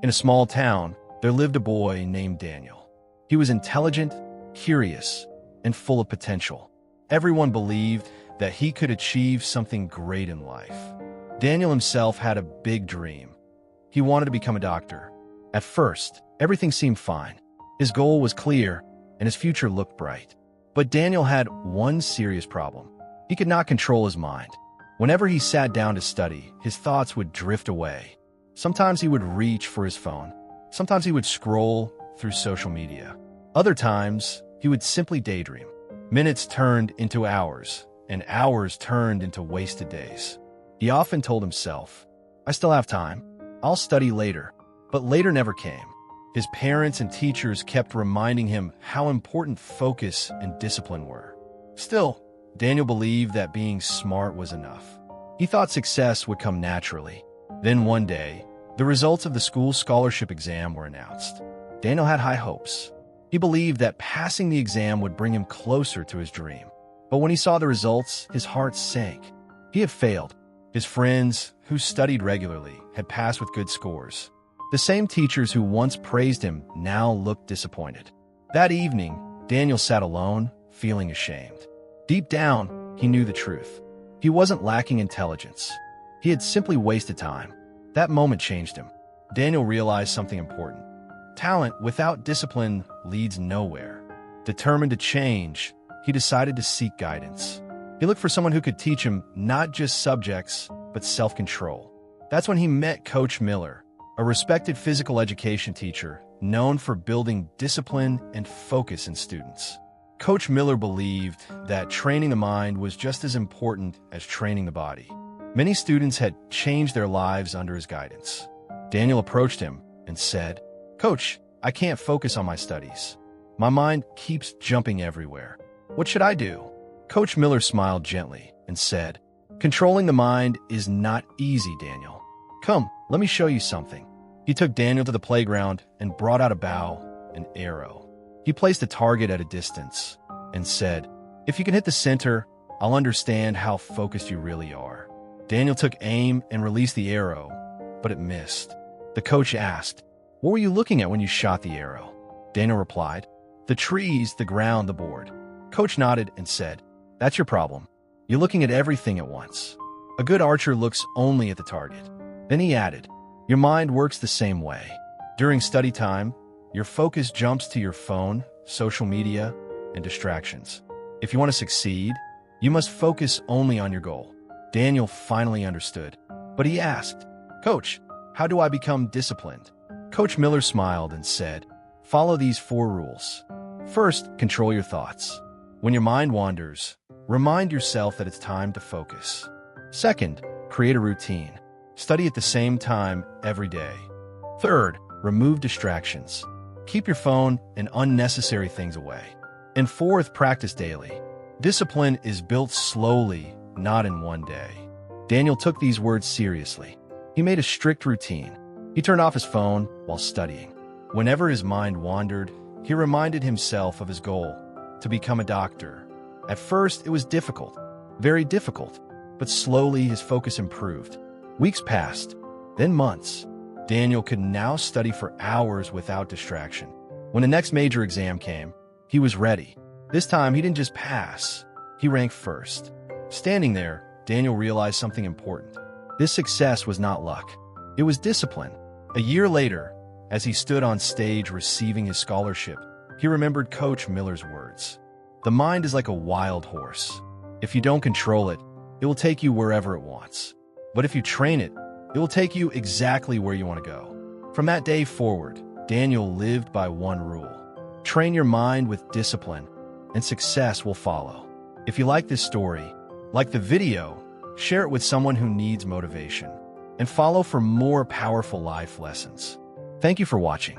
In a small town, there lived a boy named Daniel. He was intelligent, curious, and full of potential. Everyone believed that he could achieve something great in life. Daniel himself had a big dream. He wanted to become a doctor. At first, everything seemed fine. His goal was clear, and his future looked bright. But Daniel had one serious problem. He could not control his mind. Whenever he sat down to study, his thoughts would drift away. Sometimes he would reach for his phone. Sometimes he would scroll through social media. Other times, he would simply daydream. Minutes turned into hours, and hours turned into wasted days. He often told himself, "I still have time. I'll study later." But later never came. His parents and teachers kept reminding him how important focus and discipline were. Still, Daniel believed that being smart was enough. He thought success would come naturally. Then one day, the results of the school scholarship exam were announced. Daniel had high hopes. He believed that passing the exam would bring him closer to his dream. But when he saw the results, his heart sank. He had failed. His friends, who studied regularly, had passed with good scores. The same teachers who once praised him now looked disappointed. That evening, Daniel sat alone, feeling ashamed. Deep down, he knew the truth. He wasn't lacking intelligence. He had simply wasted time. That moment changed him. Daniel realized something important. Talent without discipline leads nowhere. Determined to change, he decided to seek guidance. He looked for someone who could teach him not just subjects, but self-control. That's when he met Coach Miller, a respected physical education teacher known for building discipline and focus in students. Coach Miller believed that training the mind was just as important as training the body. Many students had changed their lives under his guidance. Daniel approached him and said, "Coach, I can't focus on my studies. My mind keeps jumping everywhere. What should I do?" Coach Miller smiled gently and said, "Controlling the mind is not easy, Daniel. Come, let me show you something." He took Daniel to the playground and brought out a bow and arrow. He placed a target at a distance and said, "If you can hit the center, I'll understand how focused you really are." Daniel took aim and released the arrow, but it missed. The coach asked, "What were you looking at when you shot the arrow?" Daniel replied, "The trees, the ground, the board." Coach nodded and said, "That's your problem. You're looking at everything at once. A good archer looks only at the target." Then he added, "Your mind works the same way. During study time, your focus jumps to your phone, social media, and distractions. If you want to succeed, you must focus only on your goal." Daniel finally understood, but he asked, "Coach, how do I become disciplined?" Coach Miller smiled and said, "Follow these 4 rules. First, control your thoughts. When your mind wanders, remind yourself that it's time to focus. Second, create a routine. Study at the same time every day. Third, remove distractions. Keep your phone and unnecessary things away. And fourth, practice daily. Discipline is built slowly, not in one day." Daniel took these words seriously. He made a strict routine. He turned off his phone while studying. Whenever his mind wandered, he reminded himself of his goal, to become a doctor. At first, it was difficult, very difficult, but slowly his focus improved. Weeks passed, then months. Daniel could now study for hours without distraction. When the next major exam came, he was ready. This time, he didn't just pass. He ranked first. Standing there, Daniel realized something important. This success was not luck. It was discipline. A year later, as he stood on stage receiving his scholarship, he remembered Coach Miller's words. "The mind is like a wild horse. If you don't control it, it will take you wherever it wants. But if you train it, it will take you exactly where you want to go." From that day forward, Daniel lived by one rule. Train your mind with discipline, and success will follow. If you like this story, like the video, share it with someone who needs motivation, and follow for more powerful life lessons. Thank you for watching.